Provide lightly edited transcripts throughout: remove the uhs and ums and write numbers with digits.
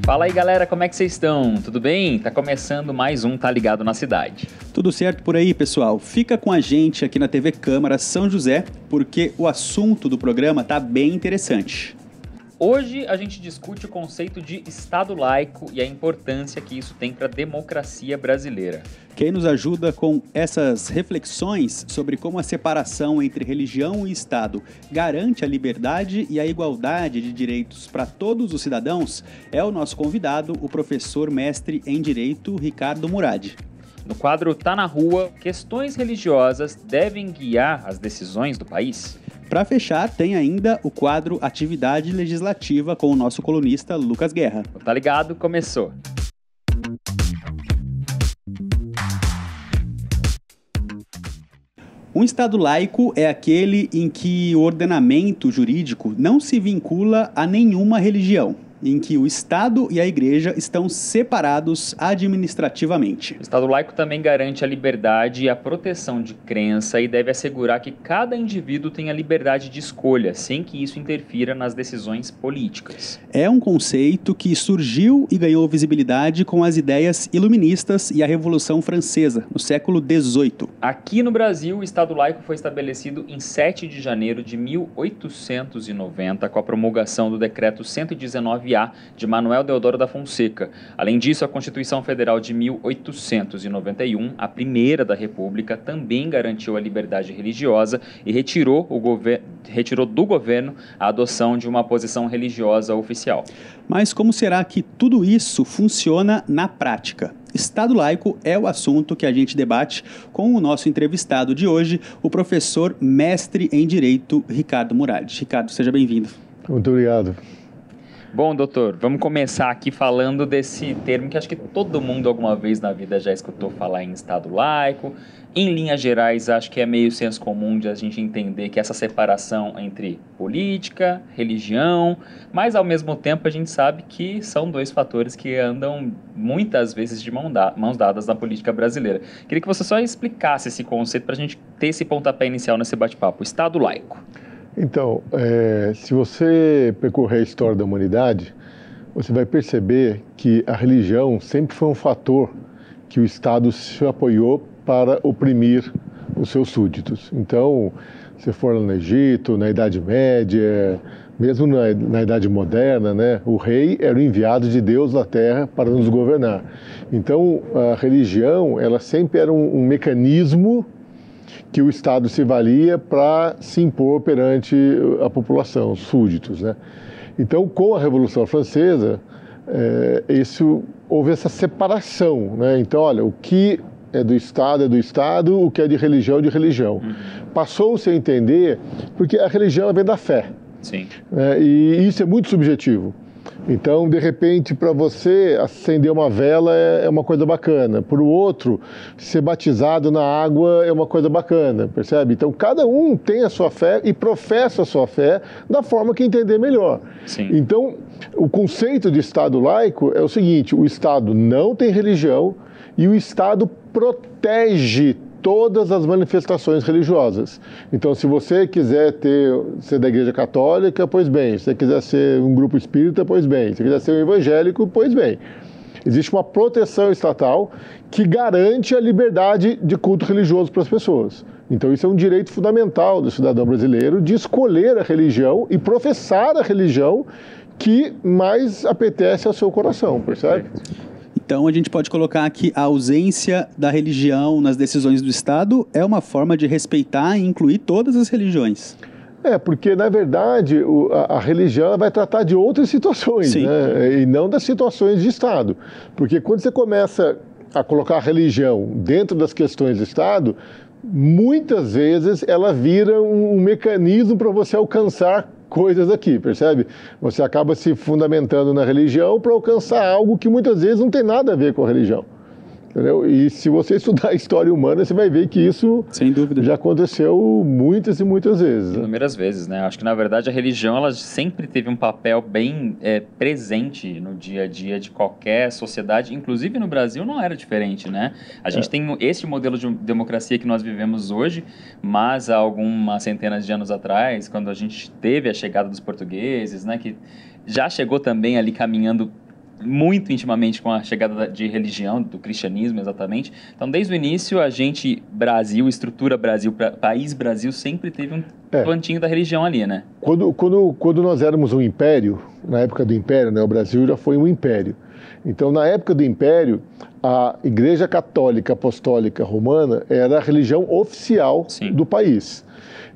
Fala aí, galera, como é que vocês estão? Tudo bem? Tá começando mais um Tá Ligado na Cidade. Tudo certo por aí, pessoal? Fica com a gente aqui na TV Câmara São José, porque o assunto do programa tá bem interessante. Hoje a gente discute o conceito de Estado laico e a importância que isso tem para a democracia brasileira. Quem nos ajuda com essas reflexões sobre como a separação entre religião e Estado garante a liberdade e a igualdade de direitos para todos os cidadãos é o nosso convidado, o professor mestre em Direito, Ricardo Murad. No quadro Tá na Rua, questões religiosas devem guiar as decisões do país? Para fechar, tem ainda o quadro Atividade Legislativa com o nosso colunista Lucas Guerra. O Tá Ligado começou. Um Estado laico é aquele em que o ordenamento jurídico não se vincula a nenhuma religião, em que o Estado e a Igreja estão separados administrativamente. O Estado laico também garante a liberdade e a proteção de crença e deve assegurar que cada indivíduo tenha liberdade de escolha, sem que isso interfira nas decisões políticas. É um conceito que surgiu e ganhou visibilidade com as ideias iluministas e a Revolução Francesa, no século XVIII. Aqui no Brasil, o Estado laico foi estabelecido em 7 de janeiro de 1890, com a promulgação do Decreto 119 de Manuel Deodoro da Fonseca. Além disso, a Constituição Federal de 1891, a primeira da República, também garantiu a liberdade religiosa e retirou do governo a adoção de uma posição religiosa oficial. Mas como será que tudo isso funciona na prática? Estado laico é o assunto que a gente debate com o nosso entrevistado de hoje, o professor mestre em Direito, Ricardo Murad. Ricardo, seja bem-vindo. Muito obrigado. Bom, doutor, vamos começar aqui falando desse termo que acho que todo mundo alguma vez na vida já escutou falar em Estado laico. Em linhas gerais, acho que é meio senso comum de a gente entender que essa separação entre política, religião, mas ao mesmo tempo a gente sabe que são dois fatores que andam muitas vezes de mãos dadas na política brasileira. Queria que você só explicasse esse conceito para a gente ter esse pontapé inicial nesse bate-papo, Estado laico. Então, se você percorrer a história da humanidade, você vai perceber que a religião sempre foi um fator que o Estado se apoiou para oprimir os seus súditos. Então, se for lá no Egito, na Idade Média, mesmo na Idade Moderna, né, o rei era o enviado de Deus na Terra para nos governar. Então, a religião, ela sempre era um mecanismo que o Estado se valia para se impor perante a população, os súditos, né? Então, com a Revolução Francesa, houve essa separação, né? Então, olha, o que é do Estado, o que é de religião, Passou-se a entender, porque a religião ela vem da fé. Sim. E isso é muito subjetivo. Então, de repente, para você, acender uma vela é uma coisa bacana. Para o outro, ser batizado na água é uma coisa bacana, percebe? Então, cada um tem a sua fé e professa a sua fé da forma que entender melhor. Sim. Então, o conceito de Estado laico é o seguinte: o Estado não tem religião e o Estado protege todas as manifestações religiosas. Então, se você quiser ser da Igreja Católica, pois bem. Se você quiser ser um grupo espírita, pois bem. Se você quiser ser um evangélico, pois bem. Existe uma proteção estatal que garante a liberdade de culto religioso para as pessoas. Então, isso é um direito fundamental do cidadão brasileiro de escolher a religião e professar a religião que mais apetece ao seu coração, percebe? Então, a gente pode colocar que a ausência da religião nas decisões do Estado é uma forma de respeitar e incluir todas as religiões. Porque, na verdade, a religião vai tratar de outras situações, né? E não das situações de Estado. Porque quando você começa a colocar a religião dentro das questões do Estado, muitas vezes ela vira um mecanismo para você alcançar coisas aqui, percebe? Você acaba se fundamentando na religião para alcançar algo que muitas vezes não tem nada a ver com a religião. Entendeu? E se você estudar a história humana, você vai ver que isso, sem dúvida, já aconteceu muitas e muitas vezes. Inúmeras vezes, né? Acho que, na verdade, a religião ela sempre teve um papel bem presente no dia a dia de qualquer sociedade. Inclusive, no Brasil não era diferente, né? A gente tem esse modelo de democracia que nós vivemos hoje, mas há algumas centenas de anos atrás, quando a gente teve a chegada dos portugueses, né? Que já chegou também ali caminhando muito intimamente com a chegada de religião, do cristianismo exatamente. Então, desde o início, a gente, Brasil, estrutura Brasil, país Brasil, sempre teve um cantinho da religião ali, né? Quando nós éramos um império, na época do império, né, o Brasil já foi um império. Então, na época do império, a Igreja Católica Apostólica Romana era a religião oficial do país.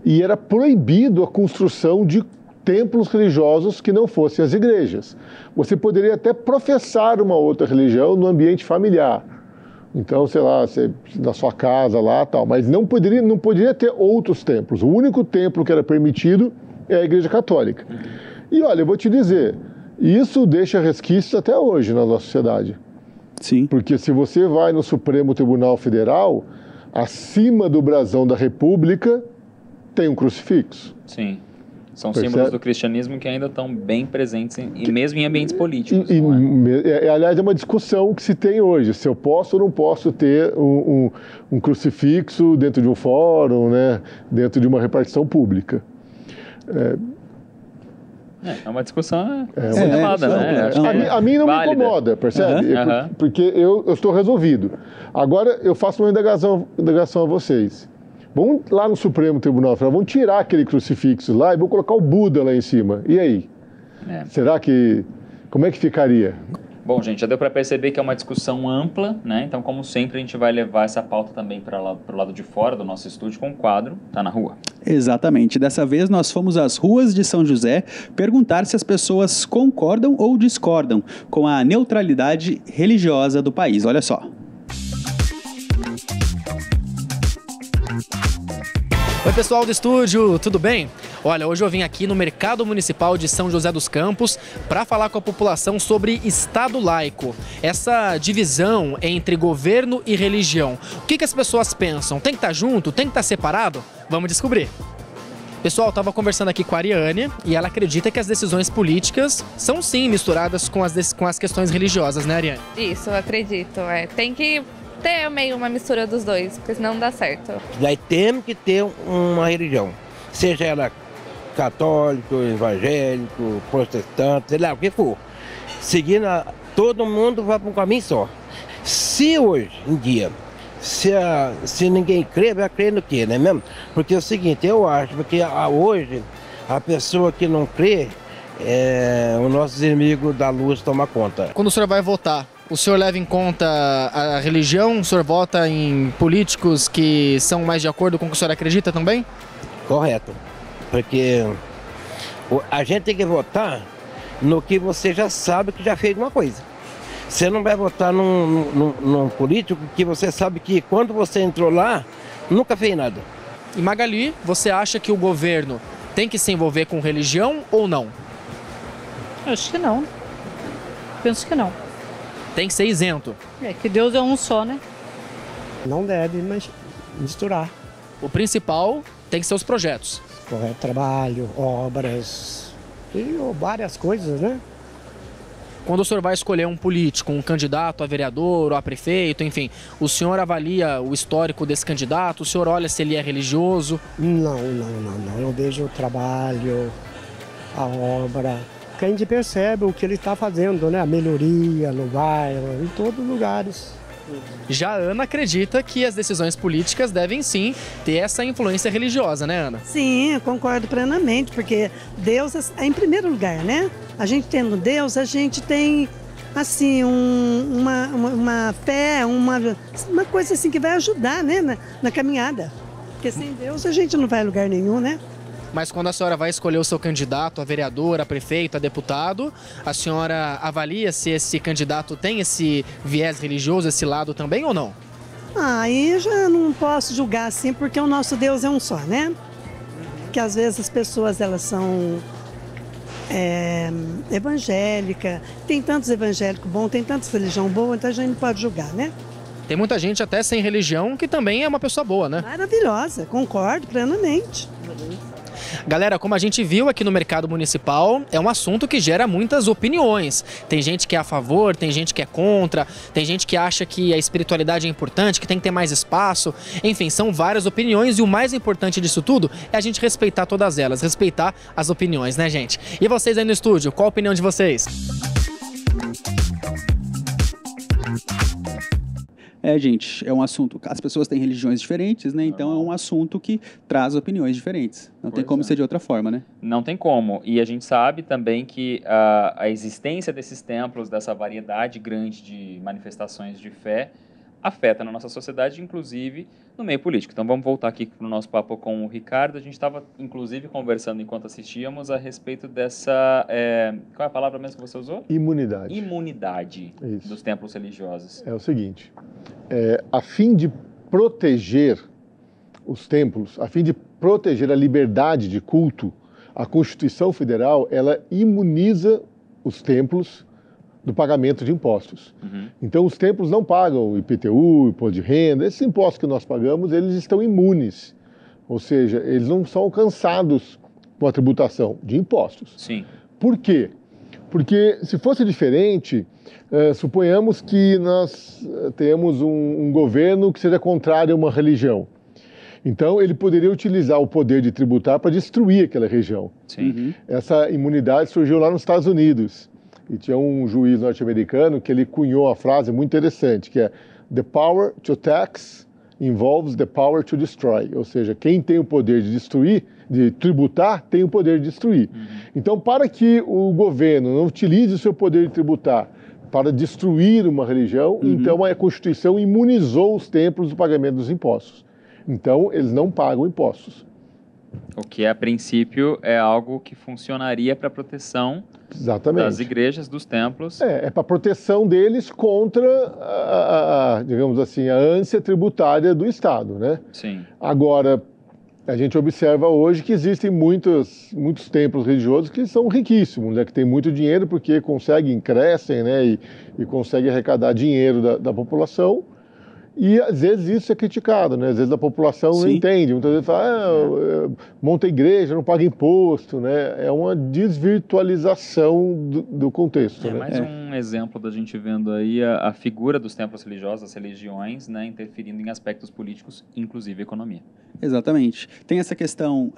E era proibido a construção de templos religiosos que não fossem as igrejas. Você poderia até professar uma outra religião no ambiente familiar. Então, sei lá, na sua casa lá, tal, mas não poderia ter outros templos. O único templo que era permitido é a Igreja Católica. E olha, eu vou te dizer, isso deixa resquícios até hoje na nossa sociedade. Sim. Porque se você vai no Supremo Tribunal Federal, acima do brasão da República tem um crucifixo. Sim. São símbolos do cristianismo que ainda estão bem presentes, e mesmo em ambientes políticos. Aliás, é uma discussão que se tem hoje, se eu posso ou não posso ter um crucifixo dentro de um fórum, né, dentro de uma repartição pública. É uma discussão elevada, né? A mim não me incomoda, percebe? Porque eu estou resolvido. Agora, eu faço uma indagação a vocês. Vamos lá no Supremo Tribunal Federal, vamos tirar aquele crucifixo lá e vamos colocar o Buda lá em cima. E aí? Será que... Como é que ficaria? Bom, gente, já deu para perceber que é uma discussão ampla, né? Então, como sempre, a gente vai levar essa pauta também para o lado de fora do nosso estúdio com o quadro Tá na Rua. Exatamente. Dessa vez, nós fomos às ruas de São José perguntar se as pessoas concordam ou discordam com a neutralidade religiosa do país. Olha só. Oi pessoal do estúdio, tudo bem? Olha, hoje eu vim aqui no Mercado Municipal de São José dos Campos para falar com a população sobre Estado laico, essa divisão entre governo e religião. O que as pessoas pensam? Tem que estar junto? Tem que estar separado? Vamos descobrir. Pessoal, eu estava conversando aqui com a Ariane e ela acredita que as decisões políticas são sim misturadas com as questões religiosas, né, Ariane? Isso, eu acredito. Tem que ter meio uma mistura dos dois, porque senão não dá certo. Daí temos que ter uma religião, seja ela católico, evangélico, protestante, sei lá, o que for. Seguindo, todo mundo vai para um caminho só. Se hoje em dia, se ninguém crê, vai crer no quê, não é mesmo? Porque é o seguinte, eu acho que hoje a pessoa que não crê, os nossos inimigos da luz tomam conta. Quando o senhor vai votar, o senhor leva em conta a religião? O senhor vota em políticos que são mais de acordo com o que o senhor acredita também? Correto. Porque a gente tem que votar no que você já sabe que já fez uma coisa. Você não vai votar num político que você sabe que quando você entrou lá, nunca fez nada. E Magali, você acha que o governo tem que se envolver com religião ou não? Acho que não. Penso que não. Tem que ser isento. Que Deus é um só, né? Não deve misturar. O principal tem que ser os projetos. Correto, trabalho, obras e várias coisas, né? Quando o senhor vai escolher um político, um candidato a vereador ou a prefeito, enfim, o senhor avalia o histórico desse candidato? O senhor olha se ele é religioso? Não. Eu vejo o trabalho, a obra. Que a gente percebe o que ele está fazendo, né? A melhoria no bairro, em todos os lugares. Já a Ana acredita que as decisões políticas devem sim ter essa influência religiosa, né, Ana? Sim, eu concordo plenamente, porque Deus é em primeiro lugar, né? A gente tendo Deus, a gente tem, assim, uma fé, uma coisa assim que vai ajudar, né, na caminhada. Porque sem Deus a gente não vai a lugar nenhum, né? Mas quando a senhora vai escolher o seu candidato a vereador, a prefeito, a deputado, a senhora avalia se esse candidato tem esse viés religioso, esse lado também ou não? Aí já não posso julgar assim, porque o nosso Deus é um só, né? Que às vezes as pessoas elas são evangélicas, tem tantos evangélicos bons, tem tantas religião boa, então a gente não pode julgar, né? Tem muita gente até sem religião que também é uma pessoa boa, né? Maravilhosa, concordo plenamente. Galera, como a gente viu aqui no Mercado Municipal, é um assunto que gera muitas opiniões. Tem gente que é a favor, tem gente que é contra, tem gente que acha que a espiritualidade é importante, que tem que ter mais espaço. Enfim, são várias opiniões e o mais importante disso tudo é a gente respeitar todas elas, respeitar as opiniões, né, gente? E vocês aí no estúdio, qual a opinião de vocês? Gente, é um assunto... As pessoas têm religiões diferentes, né? Então é um assunto que traz opiniões diferentes. Não tem como ser de outra forma, né? Não tem como. E a gente sabe também que a existência desses templos, dessa variedade grande de manifestações de fé, afeta na nossa sociedade, inclusive no meio político. Então vamos voltar aqui para o nosso papo com o Ricardo. A gente estava, inclusive, conversando enquanto assistíamos a respeito dessa... qual é a palavra mesmo que você usou? Imunidade. Imunidade dos templos religiosos. É o seguinte, a fim de proteger os templos, a fim de proteger a liberdade de culto, a Constituição Federal, ela imuniza os templos do pagamento de impostos. Então, os templos não pagam IPTU, imposto de renda, esses impostos que nós pagamos, eles estão imunes. Ou seja, eles não são alcançados com a tributação de impostos. Sim. Por quê? Porque, se fosse diferente, suponhamos que nós tenhamos um governo que seja contrário a uma religião. Então, ele poderia utilizar o poder de tributar para destruir aquela região. Sim. Essa imunidade surgiu lá nos Estados Unidos. E tinha um juiz norte-americano que ele cunhou a frase muito interessante, que é "The power to tax involves the power to destroy". Ou seja, quem tem o poder de destruir, de tributar, tem o poder de destruir. Então, para que o governo não utilize o seu poder de tributar para destruir uma religião, então a Constituição imunizou os templos do pagamento dos impostos. Então, eles não pagam impostos. O que, a princípio, é algo que funcionaria para a proteção das igrejas, dos templos. É para a proteção deles contra, digamos assim, a ânsia tributária do Estado, né? Sim. Agora, a gente observa hoje que existem muitos templos religiosos que são riquíssimos, né? Que têm muito dinheiro porque crescem, né? E conseguem arrecadar dinheiro da população. E às vezes isso é criticado, né? Às vezes a população não entende. Muitas vezes fala, monta igreja, não paga imposto, né? É uma desvirtualização do contexto. Né? Mais um exemplo da gente vendo aí a figura dos templos religiosos, as religiões, né? Interferindo em aspectos políticos, inclusive economia. Exatamente. Tem essa questão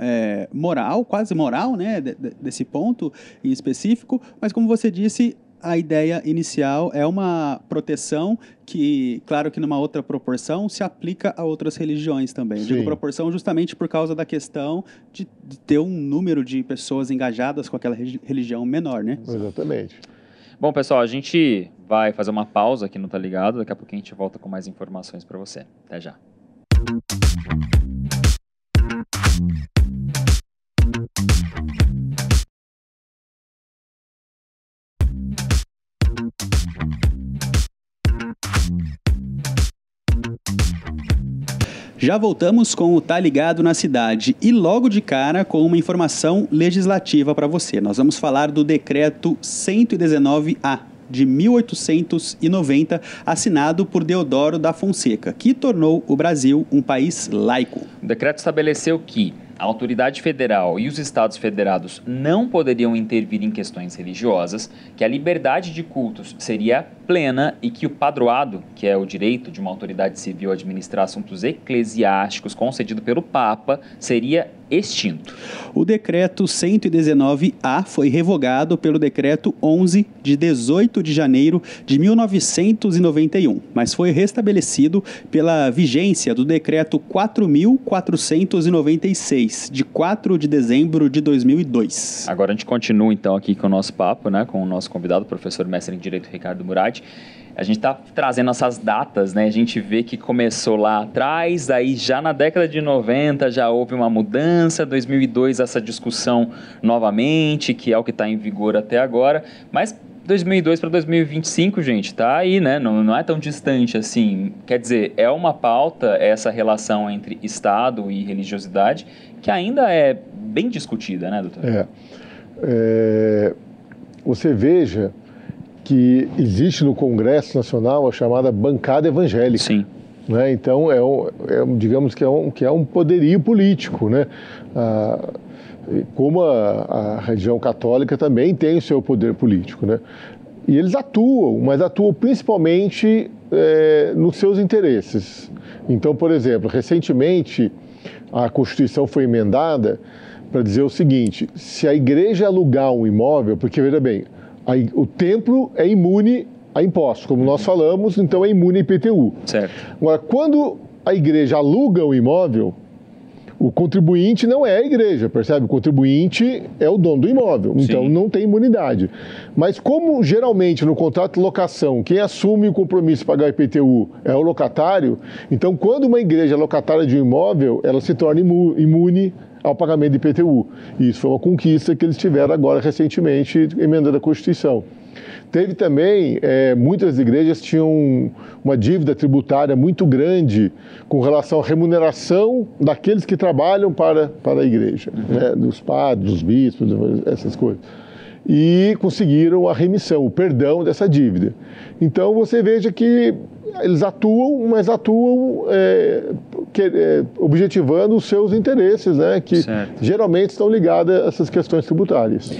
moral, quase moral, né? Desse ponto em específico, mas como você disse, a ideia inicial é uma proteção que, claro que numa outra proporção, se aplica a outras religiões também. Eu digo proporção justamente por causa da questão de ter um número de pessoas engajadas com aquela religião menor, né? Exatamente. Bom, pessoal, a gente vai fazer uma pausa aqui no Tá Ligado. Daqui a pouquinho a gente volta com mais informações para você. Até já. Já voltamos com o Tá Ligado na Cidade e logo de cara com uma informação legislativa para você. Nós vamos falar do Decreto 119A de 1890, assinado por Deodoro da Fonseca, que tornou o Brasil um país laico. O decreto estabeleceu que a autoridade federal e os estados federados não poderiam intervir em questões religiosas, que a liberdade de cultos seria plena e que o padroado, que é o direito de uma autoridade civil a administrar assuntos eclesiásticos concedido pelo Papa, seria extinto. O decreto 119A foi revogado pelo decreto 11 de 18 de janeiro de 1991, mas foi restabelecido pela vigência do decreto 4.496, de 4 de dezembro de 2002. Agora a gente continua então aqui com o nosso papo, né, com o nosso convidado, o professor mestre em Direito Ricardo Murad. A gente está trazendo essas datas, né? A gente vê que começou lá atrás, aí já na década de 90 já houve uma mudança, 2002 essa discussão novamente, que é o que está em vigor até agora, mas 2002 para 2025, gente, tá aí, né? Não é tão distante assim. Quer dizer, é uma pauta, essa relação entre Estado e religiosidade, que ainda é bem discutida, né, doutor? Você veja que existe no Congresso Nacional a chamada bancada evangélica. Sim. Né? Então, digamos que é um poderio político, né? Como a religião católica também tem o seu poder político, né? E eles atuam, mas atuam principalmente nos seus interesses. Então, por exemplo, recentemente a Constituição foi emendada para dizer o seguinte: se a igreja alugar um imóvel, porque veja bem, o templo é imune a impostos. Como nós falamos, então é imune a IPTU. Certo. Agora, quando a igreja aluga o imóvel, o contribuinte não é a igreja, percebe? O contribuinte é o dono do imóvel, então não tem imunidade. Mas como geralmente no contrato de locação, quem assume o compromisso de pagar IPTU é o locatário, então quando uma igreja é locatária de um imóvel, ela se torna imune ao pagamento de IPTU. E isso foi uma conquista que eles tiveram agora recentemente, emendando a Constituição. Teve também, muitas igrejas tinham uma dívida tributária muito grande com relação à remuneração daqueles que trabalham para a igreja, né? Dos padres, dos bispos, essas coisas. E conseguiram a remissão, o perdão dessa dívida. Então você veja que eles atuam, mas atuam objetivando os seus interesses, né? Que geralmente estão ligados a essas questões tributárias.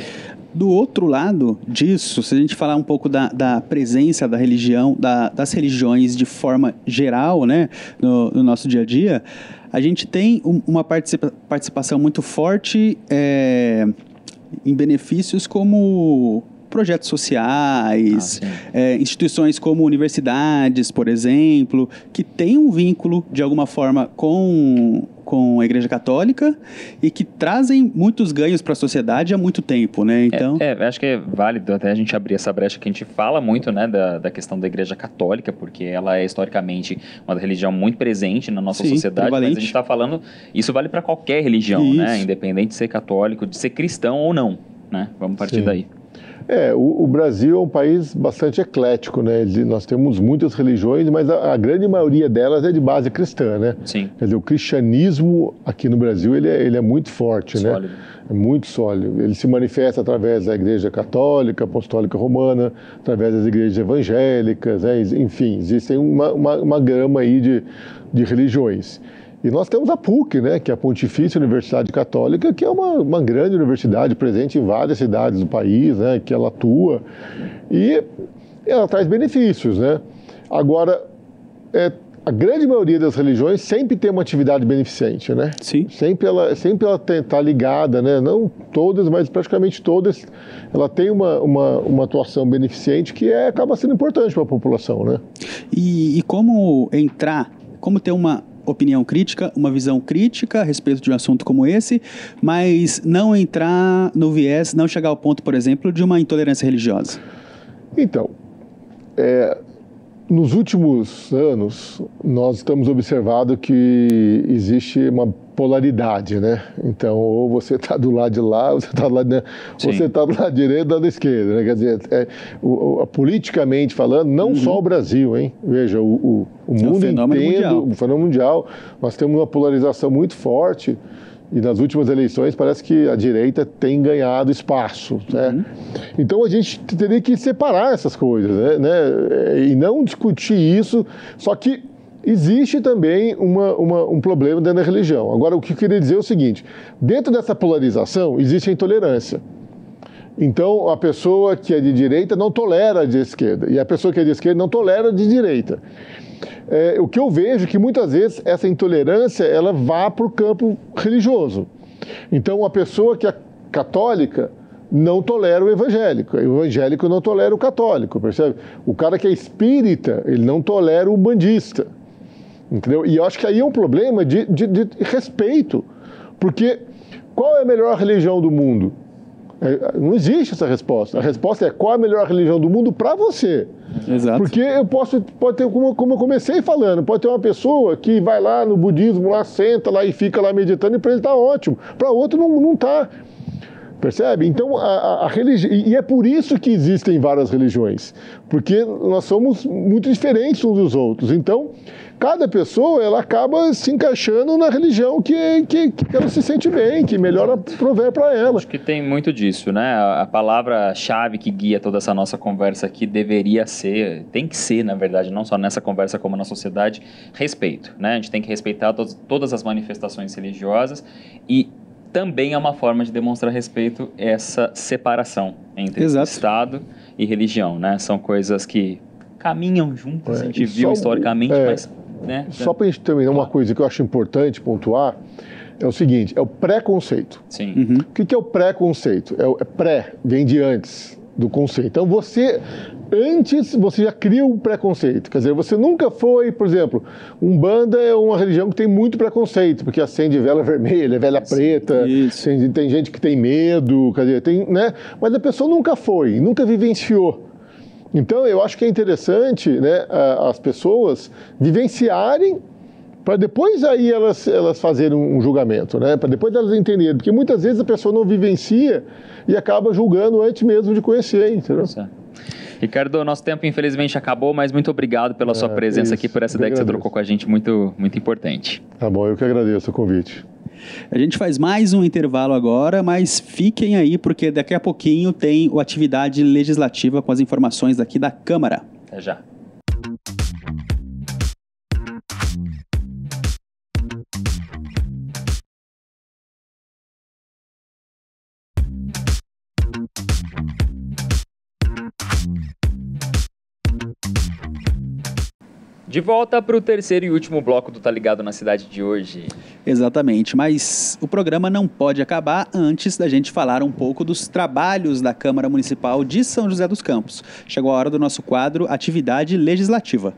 Do outro lado disso, se a gente falar um pouco da presença da religião, das religiões de forma geral, né, no nosso dia a dia, a gente tem uma participação muito forte em benefícios como projetos sociais, instituições como universidades, por exemplo, que têm um vínculo, de alguma forma, com a Igreja Católica e que trazem muitos ganhos para a sociedade há muito tempo, né? Então... acho que é válido até a gente abrir essa brecha que a gente fala muito, né, da questão da Igreja Católica, porque ela é historicamente uma religião muito presente na nossa sociedade, mas a gente está falando, isso vale para qualquer religião, né? Independente de ser católico, de ser cristão ou não, né? Vamos partir daí. O Brasil é um país bastante eclético, né? Nós temos muitas religiões, mas a grande maioria delas é de base cristã, né? Sim. Quer dizer, o cristianismo aqui no Brasil, ele é muito forte, sólido, né? É muito sólido. Ele se manifesta através da Igreja Católica, Apostólica Romana, através das igrejas evangélicas, né? Enfim, existem uma gama aí de religiões. E nós temos a PUC, né, que é a Pontifícia Universidade Católica, que é uma grande universidade presente em várias cidades do país, né, que ela atua e ela traz benefícios, né? Agora, a grande maioria das religiões sempre tem uma atividade beneficente, né? Sim. Sempre ela está ligada, né? Não todas, mas praticamente todas, ela tem uma atuação beneficente que acaba sendo importante para a população, né? E como ter uma opinião crítica, uma visão crítica a respeito de um assunto como esse, mas não entrar no viés, não chegar ao ponto, por exemplo, de uma intolerância religiosa? Então, nos últimos anos, nós estamos observando que existe uma polaridade, né? Então, ou você está do lado de lá, ou você está do lado do lado direito, do lado esquerdo, né? Quer dizer, politicamente falando, não só o Brasil, hein? Veja, o mundo inteiro, o fenômeno mundial, nós temos uma polarização muito forte. E nas últimas eleições parece que a direita tem ganhado espaço, né? Então a gente teria que separar essas coisas, né? E não discutir isso, só que existe também um problema dentro da religião. Agora, o que eu queria dizer é o seguinte, dentro dessa polarização existe a intolerância. Então, a pessoa que é de direita não tolera a de esquerda, e a pessoa que é de esquerda não tolera a de direita. O que eu vejo é que muitas vezes essa intolerância ela vá para o campo religioso. Então, a pessoa que é católica não tolera o evangélico não tolera o católico, percebe? O cara que é espírita, ele não tolera o bandista, entendeu? E eu acho que aí é um problema de respeito, porque qual é a melhor religião do mundo? Não existe essa resposta. A resposta é qual é a melhor religião do mundo para você. Exato. Porque pode ter, como eu comecei falando, pode ter uma pessoa que vai lá no budismo, lá senta lá e fica lá meditando e para ele está ótimo. Para outro não está. Percebe? Então, a religião... E é por isso que existem várias religiões. Porque nós somos muito diferentes uns dos outros. Então, cada pessoa, ela acaba se encaixando na religião que ela se sente bem, que melhor prover para ela. Acho que tem muito disso, né? A palavra-chave que guia toda essa nossa conversa aqui deveria ser, tem que ser, na verdade, não só nessa conversa como na sociedade, respeito, né? A gente tem que respeitar todas as manifestações religiosas e também é uma forma de demonstrar respeito essa separação entre Estado e religião, né? São coisas que caminham juntas, a gente viu historicamente, mas... Né? Só para a gente terminar, uma coisa que eu acho importante pontuar é o seguinte, é o preconceito. Sim. O que é o preconceito? Pré, vem de antes do conceito. Então antes você já cria um preconceito. Quer dizer, você nunca foi, por exemplo, Umbanda é uma religião que tem muito preconceito, porque acende vela vermelha, vela preta, tem gente que tem medo, quer dizer, né? Mas a pessoa nunca foi, nunca vivenciou. Então, eu acho que é interessante, né, as pessoas vivenciarem para depois aí elas fazerem um julgamento, né? Para depois elas entenderem, porque muitas vezes a pessoa não vivencia e acaba julgando antes mesmo de conhecer, entendeu? Ricardo, nosso tempo infelizmente acabou, mas muito obrigado pela sua presença aqui, por essa ideia que você trocou com a gente, muito, muito importante. Tá bom, eu que agradeço o convite. A gente faz mais um intervalo agora, mas fiquem aí, porque daqui a pouquinho tem a atividade legislativa com as informações aqui da Câmara. Até já. De volta para o terceiro e último bloco do Tá Ligado na Cidade de hoje. Exatamente, mas o programa não pode acabar antes da gente falar um pouco dos trabalhos da Câmara Municipal de São José dos Campos. Chegou a hora do nosso quadro Atividade Legislativa.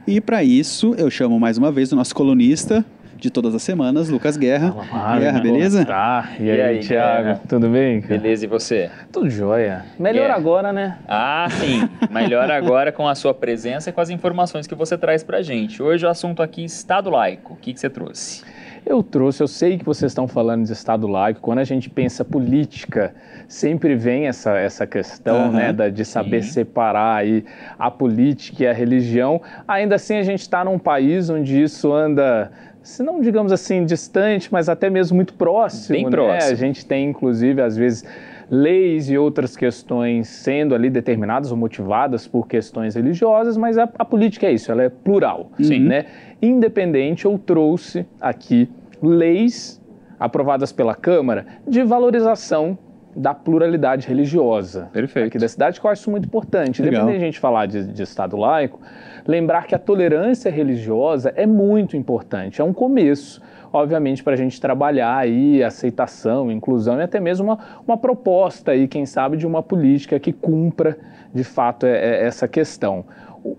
E para isso, eu chamo mais uma vez o nosso colunista de todas as semanas, Lucas Guerra. Guerra, beleza? Tá. E aí, Thiago? Tudo bem? Beleza, e você? Tudo jóia. Melhor agora, né? Ah, sim. Melhor agora com a sua presença e com as informações que você traz pra gente. Hoje o assunto aqui é Estado laico. O que você trouxe? Eu sei que vocês estão falando de Estado laico. Quando a gente pensa política, sempre vem essa questão, né, de saber separar aí a política e a religião. Ainda assim, a gente está num país onde isso anda, se não digamos assim, distante, mas até mesmo muito próximo. Bem próximo. A gente tem, inclusive, às vezes, leis e outras questões sendo ali determinadas ou motivadas por questões religiosas, mas a política é isso, ela é plural. Sim. Né? Independente, eu trouxe aqui leis aprovadas pela Câmara de valorização da pluralidade religiosa. Perfeito. Aqui da cidade, que eu acho isso muito importante. Legal. Independente de a gente falar de Estado laico, lembrar que a tolerância religiosa é muito importante, é um começo, obviamente, para a gente trabalhar aí aceitação, inclusão e até mesmo uma proposta aí, quem sabe, de uma política que cumpra, de fato, essa questão.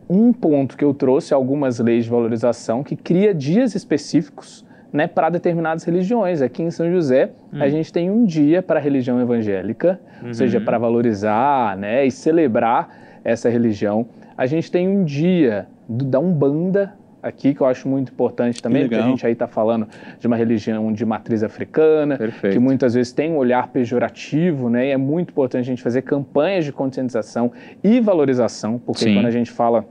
Um ponto que eu trouxe, algumas leis de valorização que cria dias específicos, né, para determinadas religiões. Aqui em São José, a gente tem um dia para a religião evangélica, ou seja, para valorizar, né, e celebrar essa religião. A gente tem um dia da Umbanda aqui, que eu acho muito importante também, porque a gente aí está falando de uma religião de matriz africana, que muitas vezes tem um olhar pejorativo, né, e é muito importante a gente fazer campanhas de conscientização e valorização, porque quando a gente fala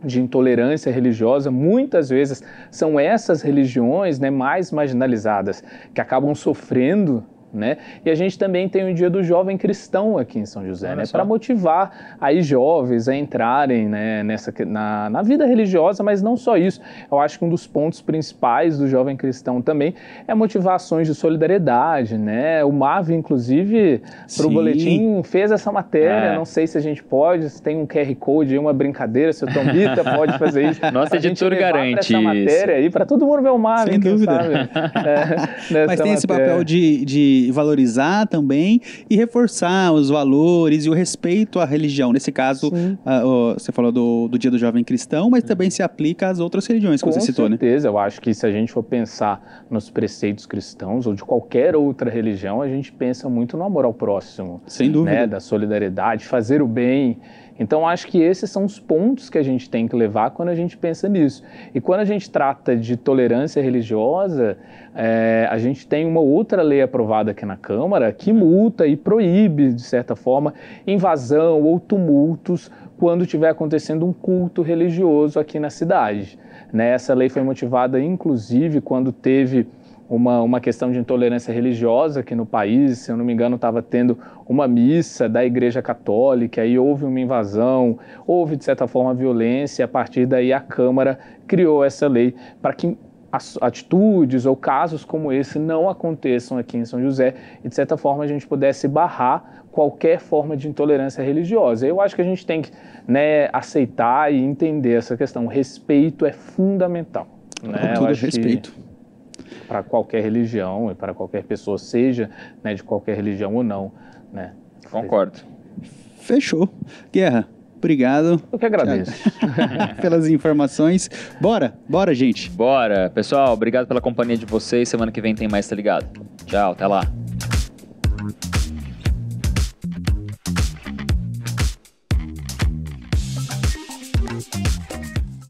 de intolerância religiosa, muitas vezes são essas religiões, né, mais marginalizadas, que acabam sofrendo, né? E a gente também tem o Dia do Jovem Cristão aqui em São José, né, para motivar aí jovens a entrarem, né, na vida religiosa, mas não só isso. Eu acho que um dos pontos principais do Jovem Cristão também é motivar ações de solidariedade, né? O MAV, inclusive, para o boletim, fez essa matéria. Não sei se a gente pode, se tem um QR Code aí, uma brincadeira, se o Tom Bita pode fazer isso. Nossa editor garante essa matéria aí, para todo mundo ver o MAV. Sem dúvida. Mas tem esse papel de valorizar também e reforçar os valores e o respeito à religião. Nesse caso, você falou do Dia do Jovem Cristão, mas também se aplica às outras religiões que você citou, né? Com certeza, eu acho que se a gente for pensar nos preceitos cristãos ou de qualquer outra religião, a gente pensa muito no amor ao próximo. Sem dúvida. Né? Da solidariedade, fazer o bem. Então, acho que esses são os pontos que a gente tem que levar quando a gente pensa nisso. E quando a gente trata de tolerância religiosa, a gente tem uma outra lei aprovada aqui na Câmara que multa e proíbe, de certa forma, invasão ou tumultos quando estiver acontecendo um culto religioso aqui na cidade. Né? Essa lei foi motivada, inclusive, quando teve uma questão de intolerância religiosa aqui no país. Se eu não me engano, estava tendo uma missa da Igreja Católica, aí houve uma invasão, houve, de certa forma, violência, e a partir daí a Câmara criou essa lei para que atitudes ou casos como esse não aconteçam aqui em São José e, de certa forma, a gente pudesse barrar qualquer forma de intolerância religiosa. Eu acho que a gente tem que, né, aceitar e entender essa questão. O respeito é fundamental. Né? Tudo respeito. para qualquer religião e para qualquer pessoa, seja, né, de qualquer religião ou não, né? Concordo. Fechou. Guerra, obrigado. Eu que agradeço. Pelas informações. Bora, gente. Bora. Pessoal, obrigado pela companhia de vocês. Semana que vem tem mais, tá ligado? Tchau, até lá.